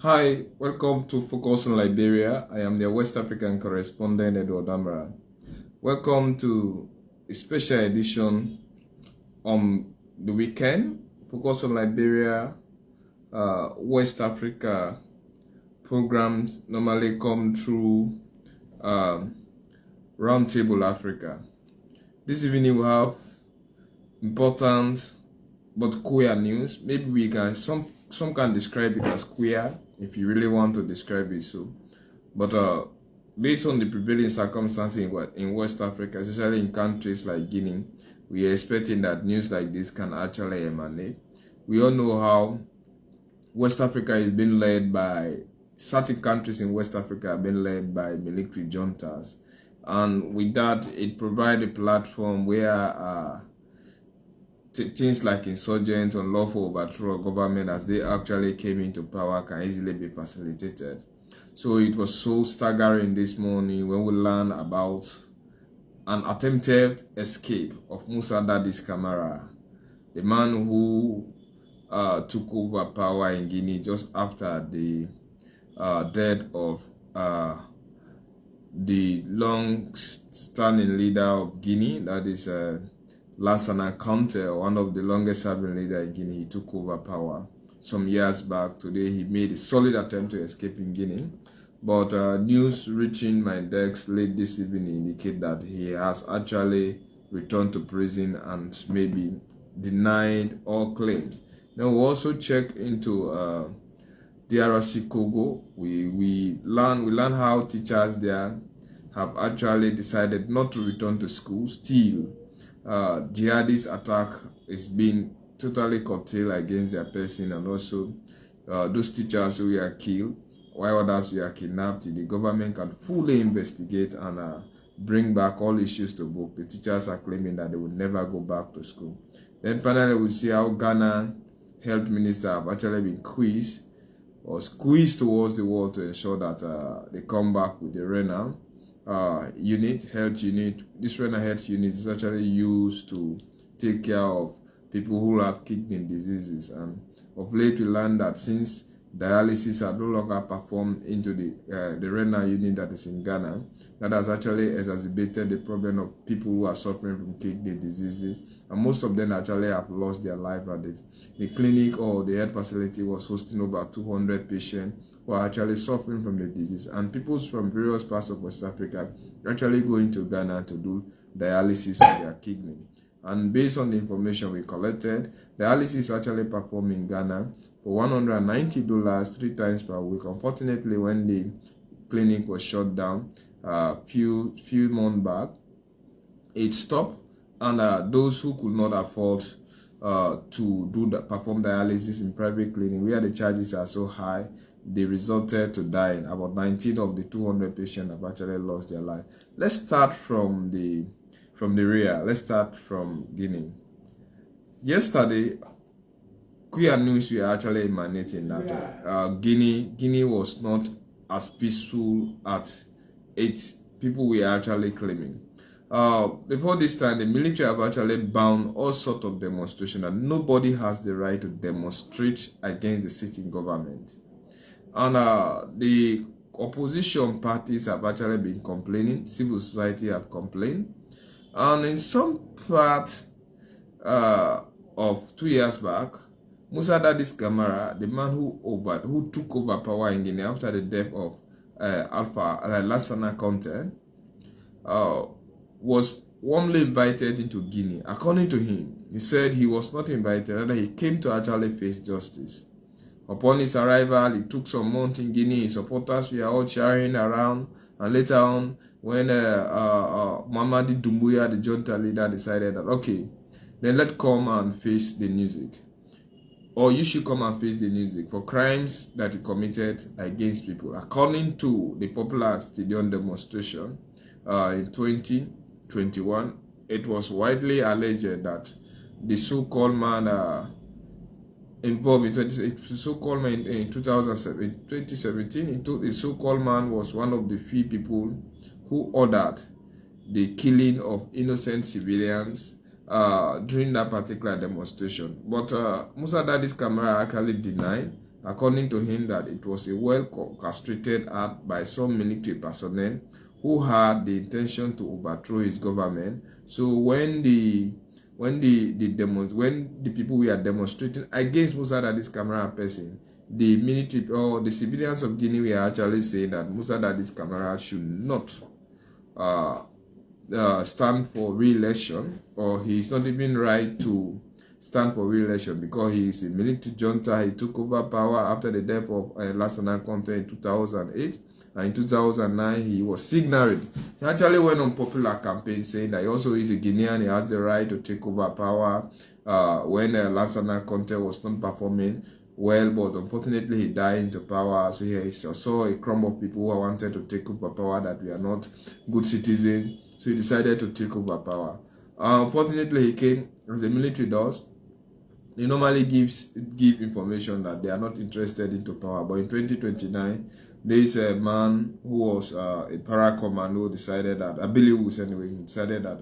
Hi, welcome to Focus on Liberia. I am the West African correspondent, Edward Amara. Welcome to a special edition on the weekend. Focus on Liberia, West Africa programs normally come through Roundtable Africa. This evening we have important but queer news. Maybe we can some can describe it as queer if you really want to describe it so. But based on the prevailing circumstances in West Africa, especially in countries like Guinea, we are expecting that news like this can actually emanate. We all know how West Africa is being led by certain countries in West Africa have been led by military juntas, and with that, it provides a platform where things like insurgent, unlawful overthrow of government as they actually came into power can easily be facilitated. So it was so staggering this morning when we learned about an attempted escape of Musa Dadis Camara, the man who took over power in Guinea just after the death of the long-standing leader of Guinea, that is Lansana Conte, one of the longest-serving leaders in Guinea. He took over power some years back. Today, he made a solid attempt to escape in Guinea. But news reaching my desk late this evening indicate that he has actually returned to prison and maybe denied all claims. Now, we also check into DRC Congo. We learn how teachers there have actually decided not to return to school. Still, jihadist attack is being totally curtailed against their person, and also those teachers who were killed, while others were kidnapped. The government can fully investigate and bring back all issues to book. The teachers are claiming that they will never go back to school. Then finally, we see how Ghana health minister have actually been squeezed towards the wall to ensure that they come back with the renal health unit. This renal health unit is actually used to take care of people who have kidney diseases, and of late we learned that since dialysis are no longer performed into the renal unit that is in Ghana, that has actually exacerbated the problem of people who are suffering from kidney diseases, and most of them actually have lost their life. And the clinic or the health facility was hosting over 200 patients who are actually suffering from the disease, and people from various parts of West Africa actually going to Ghana to do dialysis of their kidney. And based on the information we collected, dialysis is actually performed in Ghana for $190 3 times per week. Unfortunately, when the clinic was shut down few months back, it stopped, and those who could not afford to perform dialysis in private clinic, where the charges are so high, they resulted to dying. About 19 of the 200 patients have actually lost their life. Let's start from the rear. Let's start from Guinea. Yesterday, queer news were actually emanating that Guinea was not as peaceful as people were actually claiming. Before this time, the military have actually banned all sorts of demonstration, and nobody has the right to demonstrate against the sitting government. And the opposition parties have actually been complaining. Civil society have complained. And in some part of 2 years back, Musa Dadis Camara, the man who took over power in Guinea after the death of Lansana Conte, was warmly invited into Guinea. According to him, he said he was not invited, rather he came to actually face justice. Upon his arrival, he took some months in Guinea. His supporters were all cheering around, and later on, when Mamadi Doumbouya, the junta leader, decided that, okay, then let's come and face the music. Or you should come and face the music for crimes that he committed against people. According to the popular stadium demonstration in 2021, it was widely alleged that the so-called man involved in 2017, the so-called man was one of the few people who ordered the killing of innocent civilians during that particular demonstration. But Musa Dadis Camara actually denied according to him, that it was a well orchestrated act by some military personnel who had the intention to overthrow his government. So when the people were demonstrating against Musa Daddy's Camara person, the military or the civilians of Guinea were actually saying that Musa Daddy's Camara should not stand for re-election, or he's not even right to stand for re-election because he is a military junta. He took over power after the death of Lansana Conte in 2008, and in 2009 he was signaling. He actually went on popular campaign saying that he also is a Guinean, he has the right to take over power when Lansana Conte was not performing well, but unfortunately he died into power. So he saw a crumb of people who wanted to take over power that we are not good citizens. So he decided to take over power. Unfortunately, he came, as the military does. They normally give information that they are not interested into power. But in 2029, there is a man who was a para commando decided that, I believe it was anyway, decided that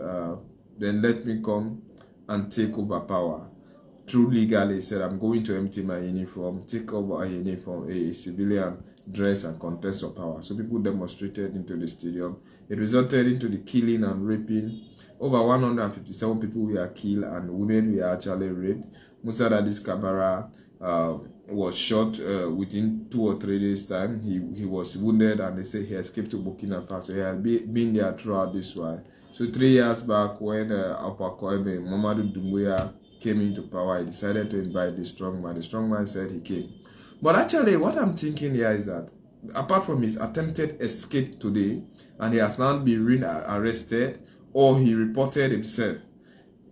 then let me come and take over power. Through legally, he said, I'm going to empty my uniform, take over a uniform, a civilian dress, and contest for power. So people demonstrated into the stadium. It resulted into the killing and raping. Over 157 people were killed and women were actually raped. Musa Daddy's Camara was shot within 2 or 3 days' time. He was wounded, and they say he escaped to Burkina Faso. He had been there throughout this while. So 3 years back, when Alpha Koebe, Mamadou Doumbouya, came into power, he decided to invite the strong man. The strong man said he came. But actually, what I'm thinking here is that, apart from his attempted escape today, and he has now been arrested, or he reported himself,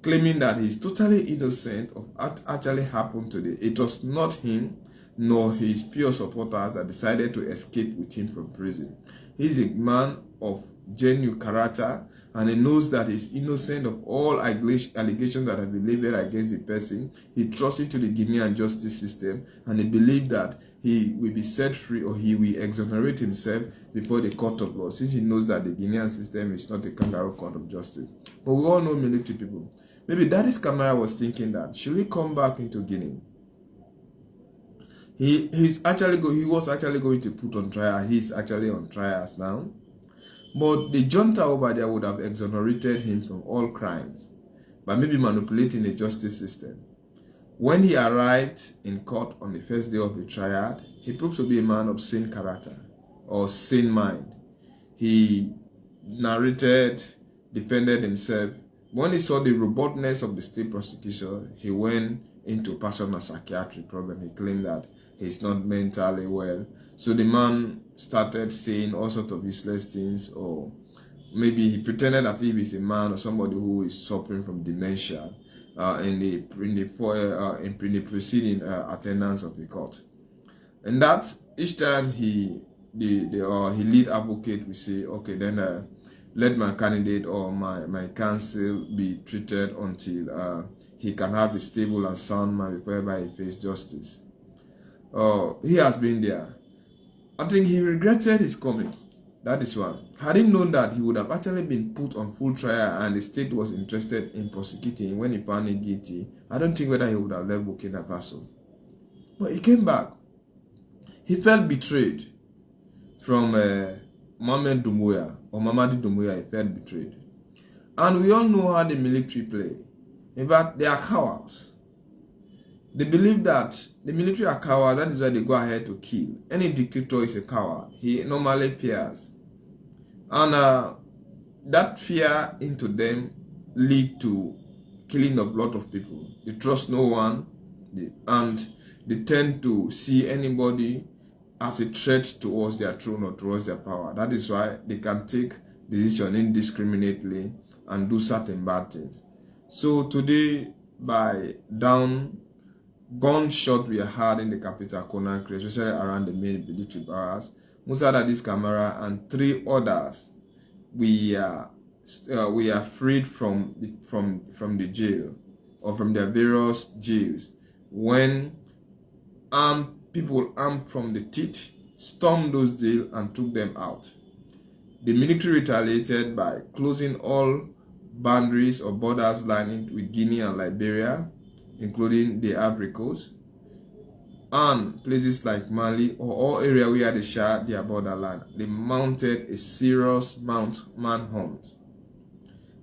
claiming that he's totally innocent of what actually happened today. It was not him, nor his pure supporters that decided to escape with him from prison. He's a man of genuine character, and he knows that he's innocent of all allegations that have been leveled against the person. He trusts into the Guinean justice system, and he believes that he will be set free, or he will exonerate himself before the court of law, since he knows that the Guinean system is not a kangaroo court of justice. But we all know military people. Maybe Daddy's Camara was thinking that, should he come back into Guinea? He was actually going to put on trial. He's actually on trials now. But the junta over there would have exonerated him from all crimes by maybe manipulating the justice system. When he arrived in court on the first day of the trial, he proved to be a man of sane character or sane mind. He narrated, defended himself. When he saw the robustness of the state prosecution, he went into personal psychiatric problem. He claimed that he's not mentally well. So the man started saying all sorts of useless things, or maybe he pretended as if he's a man or somebody who is suffering from dementia in the preceding attendance of the court. And that each time the lead advocate will say, okay, then let my candidate or my counsel be treated until he can have a stable and sound mind before ever he faces justice. He has been there. I think he regretted his coming. That is one. Had he known that he would have actually been put on full trial and the state was interested in prosecuting him when he found him guilty, I don't think whether he would have left Burkina Faso. But he came back. He felt betrayed from Mamadou Doumbouya. He felt betrayed. And we all know how the military play. In fact, they are cowards. They believe that the military are cowards, that is why they go ahead to kill. Any dictator is a coward. He normally fears. And that fear into them lead to killing of a lot of people. They trust no one, and they tend to see anybody as a threat towards their throne or towards their power. That is why they can take decisions indiscriminately and do certain bad things. So today, by gunshot we had in the capital, Conakry, especially around the main military barracks, Musa Daddy's Camara and 3 others, we are freed from the jail or from their various jails when people armed from the teeth stormed those jails and took them out. The military retaliated by closing all boundaries or borders lining with Guinea and Liberia, including the Ivory Coast. and places like Mali or all area where they share their borderland. They mounted a serious manhunt.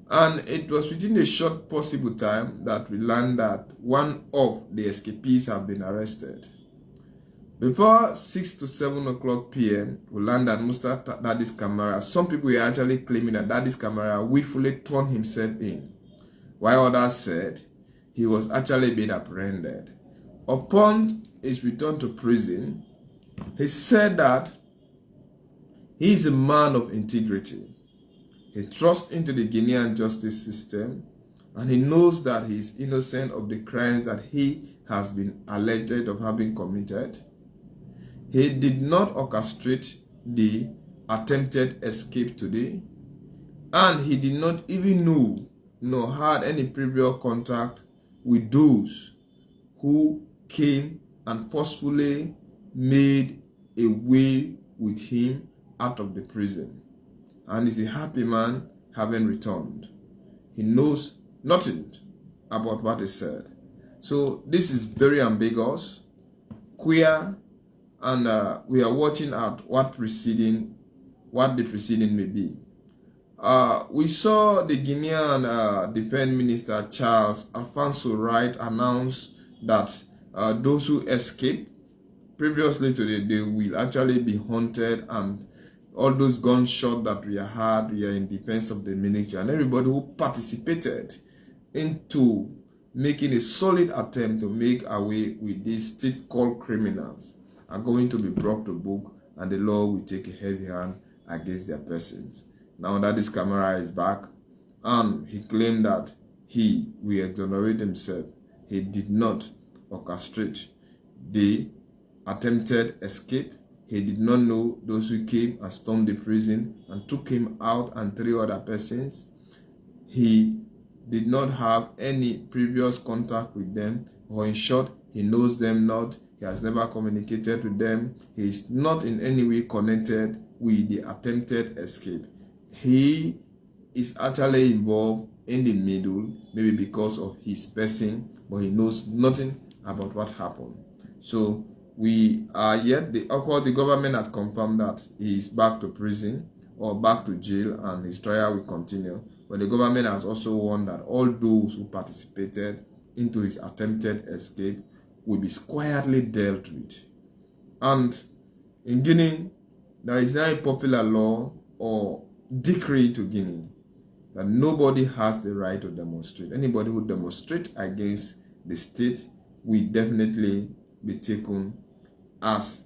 And it was within a short possible time that we learned that one of the escapees have been arrested. Before 6 to 7 o'clock p.m., we learned that Musa Daddy's camera, some people were actually claiming that Daddy's camera willfully turned himself in, while others said he was actually being apprehended. Upon his return to prison, he said that he is a man of integrity. He trusts into the Guinean justice system, and he knows that he is innocent of the crimes that he has been alleged of having committed. He did not orchestrate the attempted escape today, and he did not even know nor had any previous contact with those who came and forcefully made a way with him out of the prison. And is a happy man having returned. He knows nothing about what he said. So this is very ambiguous, queer, and we are watching out what the preceding may be. We saw the Guinean Defense Minister Charles Alfonso Wright announce that those who escape previously today, they will actually be hunted, and all those gunshots that we had, we are in defense of the military, and everybody who participated into making a solid attempt to make away with these state-called criminals are going to be brought to book, and the law will take a heavy hand against their persons. Now that this camera is back, and he claimed that he will exonerate himself. He did not orchestrate the attempted escape. He did not know those who came and stormed the prison and took him out and 3 other persons. He did not have any previous contact with them, or in short, he knows them not. He has never communicated with them. He is not in any way connected with the attempted escape. He is actually involved in the middle, maybe because of his person, but he knows nothing about what happened. So we are yet, the government has confirmed that he is back to prison or back to jail, and his trial will continue. But the government has also warned that all those who participated into his attempted escape will be squarely dealt with. And in Guinea, there is now a popular law or decree to Guinea that nobody has the right to demonstrate. Anybody who demonstrates against the state will definitely be taken as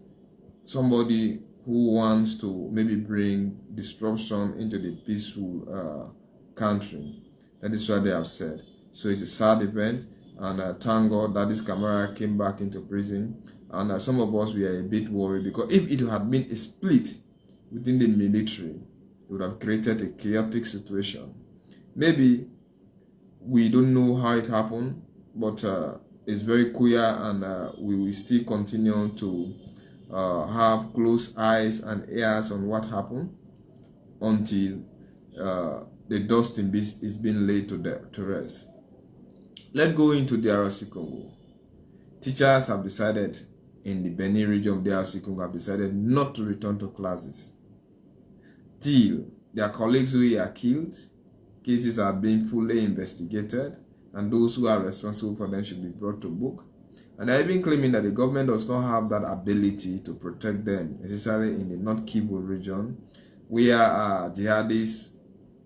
somebody who wants to maybe bring disruption into the peaceful country. That is what they have said. So it's a sad event, and thank God that this camera came back into prison. And some of us, we are a bit worried, because if it had been a split within the military, it would have created a chaotic situation. Maybe we don't know how it happened, but it's very clear, and we will still continue to have close eyes and ears on what happened until the dust is being laid to rest. Let's go into the DRC Congo. Teachers have decided in the Benin region of DRC Congo have decided not to return to classes till their colleagues who are killed, cases are being fully investigated, and those who are responsible for them should be brought to book. And they're even claiming that the government does not have that ability to protect them, especially in the North Kivu region, where jihadist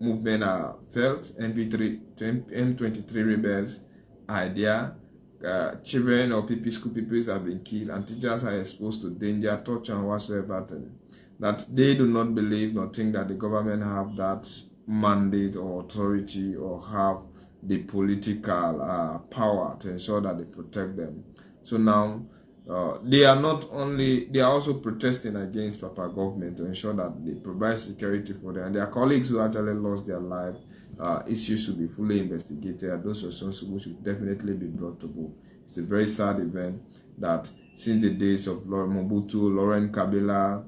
movement are felt. M23 rebels are there. Children or school pupils have been killed, and teachers are exposed to danger, torture, and whatsoever thing. That they do not believe nor think that the government have that mandate or authority or have the political power to ensure that they protect them. So now they are also protesting against Papa government to ensure that they provide security for them. And their colleagues who actually lost their life, issues should be fully investigated. Those responsible should definitely be brought to book. It's a very sad event that since the days of Mobutu, Laurent Kabila,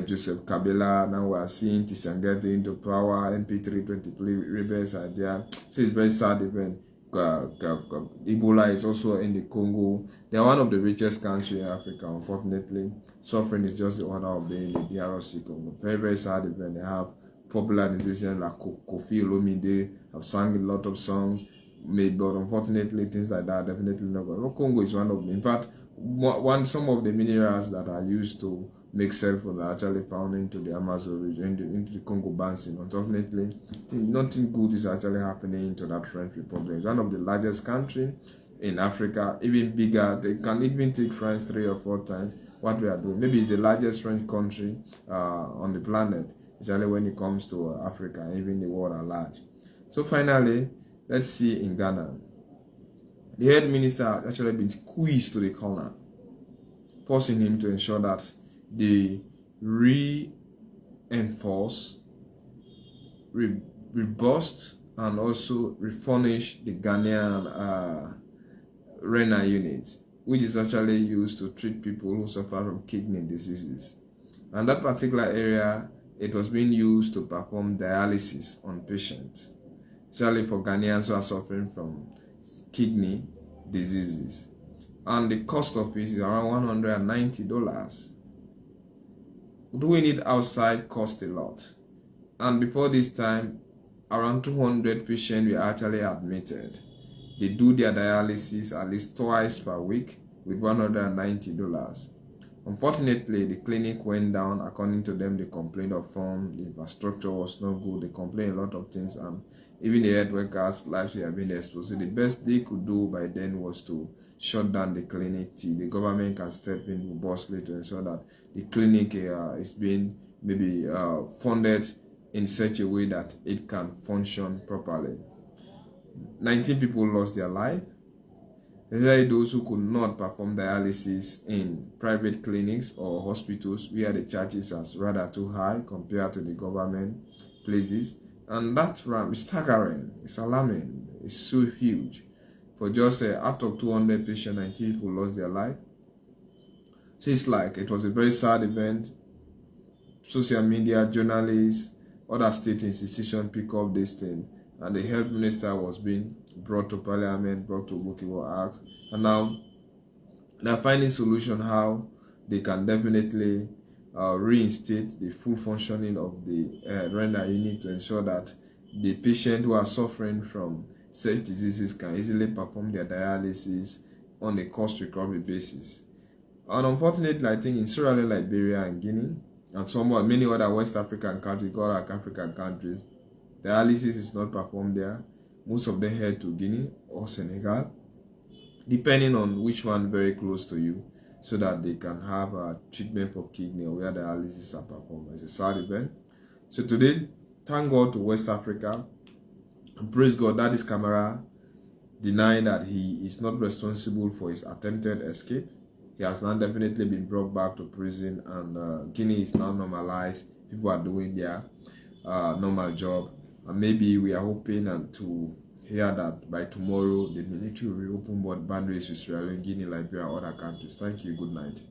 Joseph Kabila, now we are seeing Tshisekedi into power, MP323 rebels are there. So it's a very sad event. Ebola is also in the Congo. They are one of the richest countries in Africa. Unfortunately, suffering is just the order of day in the DRC Congo. Very, very sad event. They have popular musicians like Kofi Olomide have sung a lot of songs, but unfortunately, things like that definitely not going. Congo is one of them. In fact, some of the minerals that are used to make cell phones are actually found into the Amazon region, into the Congo Basin. Unfortunately, nothing good is actually happening into that French Republic. It's one of the largest countries in Africa, even bigger. They can even take France 3 or 4 times what we are doing. Maybe it's the largest French country on the planet, especially when it comes to Africa, even the world at large. So finally, let's see in Ghana. The head minister has actually been squeezed to the corner, forcing him to ensure that they reinforce, reboost, and also refurnish the Ghanaian renal unit, which is actually used to treat people who suffer from kidney diseases. And that particular area, it was being used to perform dialysis on patients, especially for Ghanaians who are suffering from kidney diseases. And the cost of it is around $190. Doing it outside cost a lot. And before this time, around 200 patients were actually admitted. They do their dialysis at least twice per week with $190. Unfortunately, the clinic went down. According to them, they complained of the infrastructure was not good. They complained a lot of things, and even the health workers' lives have been exposed. So the best they could do by then was to shut down the clinic till the government can step in robustly to ensure that the clinic is being maybe funded in such a way that it can function properly. 19 people lost their life, especially those who could not perform dialysis in private clinics or hospitals where the charges are rather too high compared to the government places. And that is staggering, it's alarming, it's so huge. For just out of 200 patients, 19 people lost their life. So it's like it was a very sad event. Social media, journalists, other state institutions pick up this thing, and the health minister was being brought to parliament, brought to Bukiwa Act, and now they're finding solution how they can definitely reinstate the full functioning of the renal unit to ensure that the patients who are suffering from such diseases can easily perform their dialysis on a cost recovery basis. And unfortunately, I think in Sierra Leone, Liberia, and Guinea, and somewhat many other West African countries, like African countries, dialysis is not performed there. Most of them head to Guinea or Senegal, depending on which one very close to you, so that they can have a treatment for kidney or where dialysis are performed. It's a sad event. So today, thank God to West Africa, and praise God that this camera denied that he is not responsible for his attempted escape. He has now definitely been brought back to prison, and Guinea is now normalized. People are doing their normal job, and maybe we are hoping to hear that by tomorrow the military will reopen boundaries with Sierra Leone, Guinea, Liberia, and other countries. Thank you. Good night.